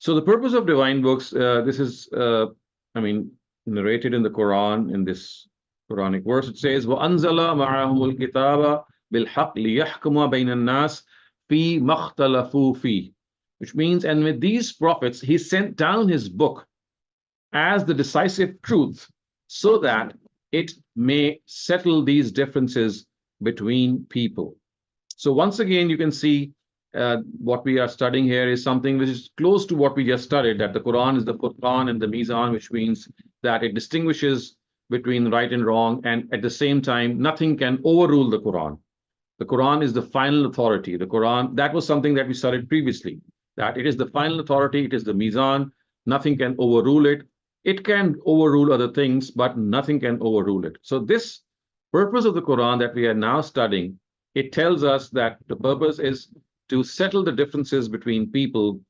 So the purpose of divine books, this is, I mean, narrated in the Quran, in this Quranic verse. It says, وَأَنزَلَ مَعَهُمُ الْكِتَابَ بِالْحَقِّ لِيَحْكُمَ بَيْنَ النَّاسِ فِي مَا اخْتَلَفُوا فِيهِ, which means, and with these prophets, he sent down his book as the decisive truth, so that it may settle these differences between people. So once again, you can see what we are studying here is something which is close to what we just studied, that the Quran is the Qur'an and the Mizan, which means that it distinguishes between right and wrong, and at the same time, nothing can overrule the Quran. The Quran is the final authority. The Quran, that was something that we studied previously, that it is the final authority, it is the Mizan, nothing can overrule it. It can overrule other things, but nothing can overrule it. So this purpose of the Quran that we are now studying, it tells us that the purpose is to settle the differences between people.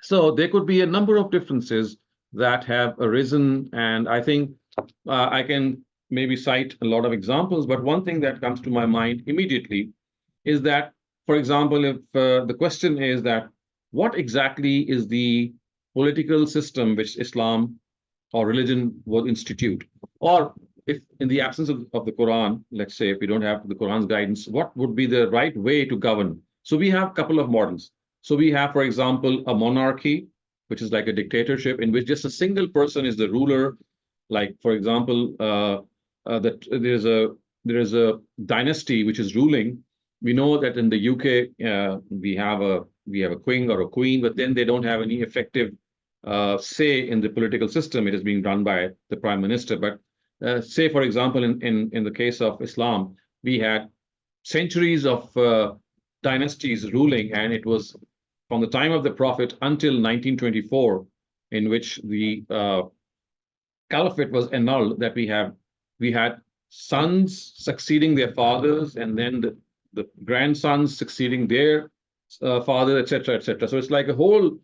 So there could be a number of differences that have arisen, and I think I can maybe cite a lot of examples, but one thing that comes to my mind immediately is that, for example, if the question is that what exactly is the political system which Islam or religion will institute, or if in the absence of the Quran, let's say if we don't have the Quran's guidance, what would be the right way to govern? So we have a couple of models. So we have, for example, a monarchy, which is like a dictatorship in which just a single person is the ruler. Like, for example, that there is a dynasty which is ruling. We know that in the UK we have a king or a queen, but then they don't have any effective say in the political system. It is being run by the prime minister. But say, for example, in the case of Islam, we had centuries of dynasties ruling, and it was from the time of the Prophet until 1924, in which the caliphate was annulled, that we had sons succeeding their fathers, and then the grandsons succeeding their father, etc., etc. So it's like a whole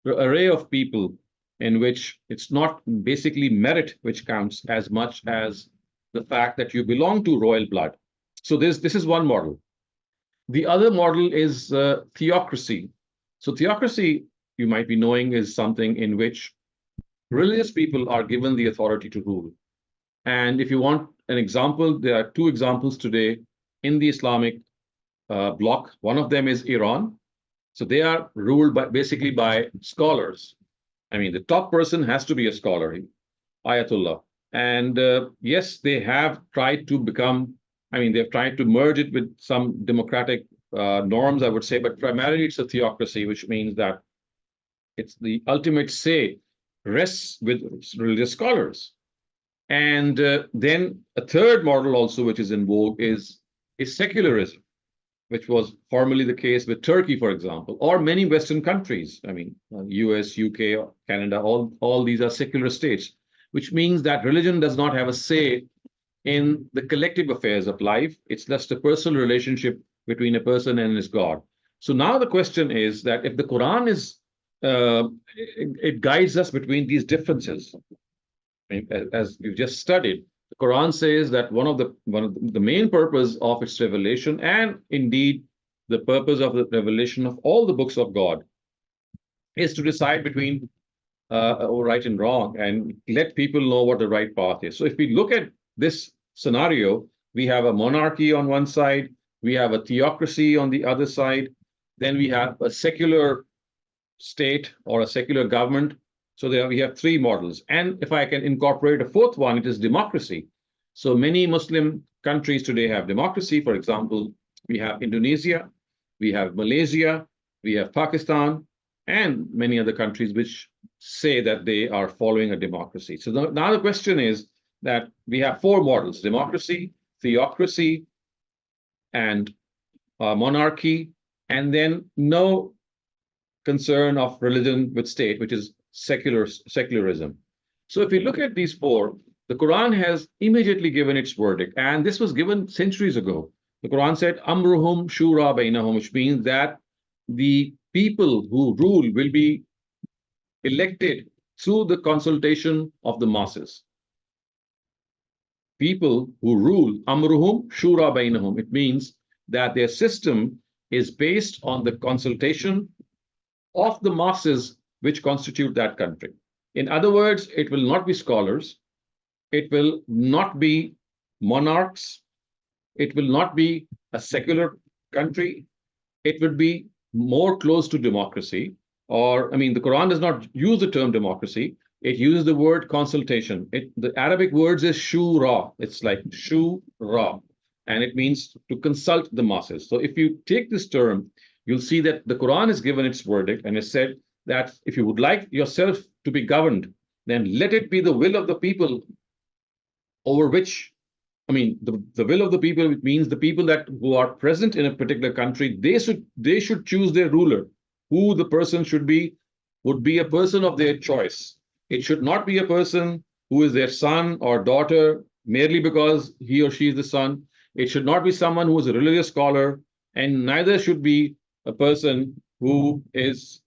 array of people in which it's not basically merit which counts as much as the fact that you belong to royal blood. So this is one model. The other model is theocracy. So theocracy, you might be knowing, is something in which religious people are given the authority to rule. And if you want an example, there are two examples today in the Islamic bloc. One of them is Iran. So they are ruled basically by scholars. I mean, the top person has to be a scholar, Ayatollah. And yes, they have tried to become, I mean, they've tried to merge it with some democratic norms, I would say, but primarily it's a theocracy, which means that it's the ultimate say rests with religious scholars. And then a third model also, which is in vogue, is secularism, which was formerly the case with Turkey, for example, or many Western countries. I mean, US, UK, Canada, all these are secular states, which means that religion does not have a say in the collective affairs of life. It's just a personal relationship between a person and his God. So now the question is that if the Quran is, it guides us between these differences. I mean, as we've just studied, the Quran says that one of the main purpose of its revelation, and indeed the purpose of the revelation of all the books of God, is to decide between right and wrong and let people know what the right path is. So if we look at this scenario, we have a monarchy on one side, we have a theocracy on the other side, then we have a secular state or a secular government. So there we have three models. And if I can incorporate a fourth one, it is democracy. So many Muslim countries today have democracy. For example, we have Indonesia, we have Malaysia, we have Pakistan, and many other countries which say that they are following a democracy. So now the question is that we have four models: democracy, theocracy, and monarchy, and then no concern of religion with state, which is secularism. So if we look at these four, the Quran has immediately given its verdict, and this was given centuries ago. The Quran said, "Amruhum shura bainahum," which means that the people who rule will be elected through the consultation of the masses. People who rule, amruhum shura bainahum. It means that their system is based on the consultation of the masses which constitute that country. In other words, it will not be scholars, it will not be monarchs, it will not be a secular country, it would be more close to democracy. Or, I mean, the Quran does not use the term democracy, it uses the word consultation. The Arabic words is shura, it's like shura, and it means to consult the masses. So if you take this term, you'll see that the Quran has given its verdict and has said that if you would like yourself to be governed, then let it be the will of the people over which, I mean, the will of the people, which means the people that who are present in a particular country, they should choose their ruler. Who the person should be would be a person of their choice. It should not be a person who is their son or daughter merely because he or she is the son. It should not be someone who is a religious scholar, and neither should be a person who is,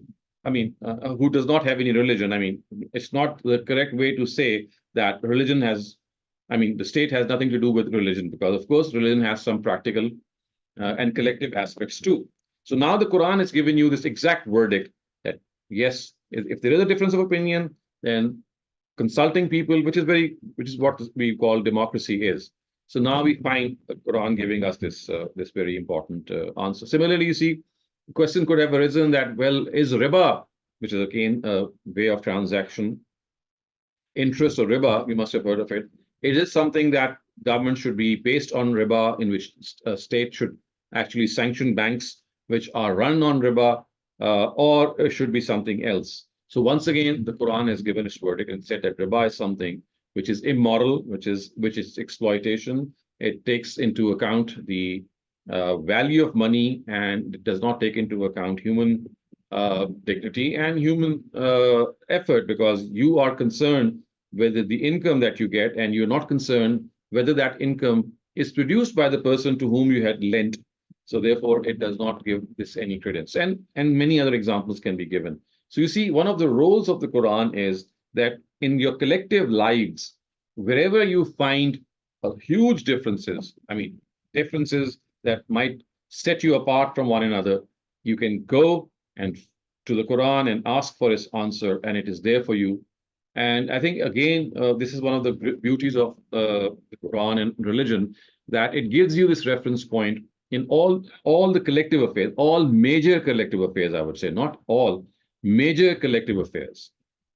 I mean, who does not have any religion. I mean, it's not the correct way to say that religion has, I mean, the state has nothing to do with religion, because of course religion has some practical and collective aspects too. So now the Quran has given you this exact verdict that yes, if there is a difference of opinion, then consulting people, which is what we call democracy is. So now we find the Quran giving us this this very important answer. Similarly, you see, the question could have arisen that, well, is riba, which is again a way of transaction, interest or riba, you must have heard of it. It is something that government should be based on riba, in which a state should actually sanction banks which are run on riba, or it should be something else. So once again, the Quran has given its verdict and said that riba is something which is immoral, which is exploitation. It takes into account the value of money, and it does not take into account human dignity and human effort, because you are concerned whether the income that you get, and you're not concerned whether that income is produced by the person to whom you had lent. So therefore, it does not give this any credence. And many other examples can be given. So you see, one of the roles of the Quran is that in your collective lives, wherever you find huge differences, I mean, differences that might set you apart from one another, you can go and to the Quran and ask for its answer, and it is there for you. And I think, again, this is one of the beauties of the Quran and religion, that it gives you this reference point in all the collective affairs, all major collective affairs, I would say, not all, major collective affairs.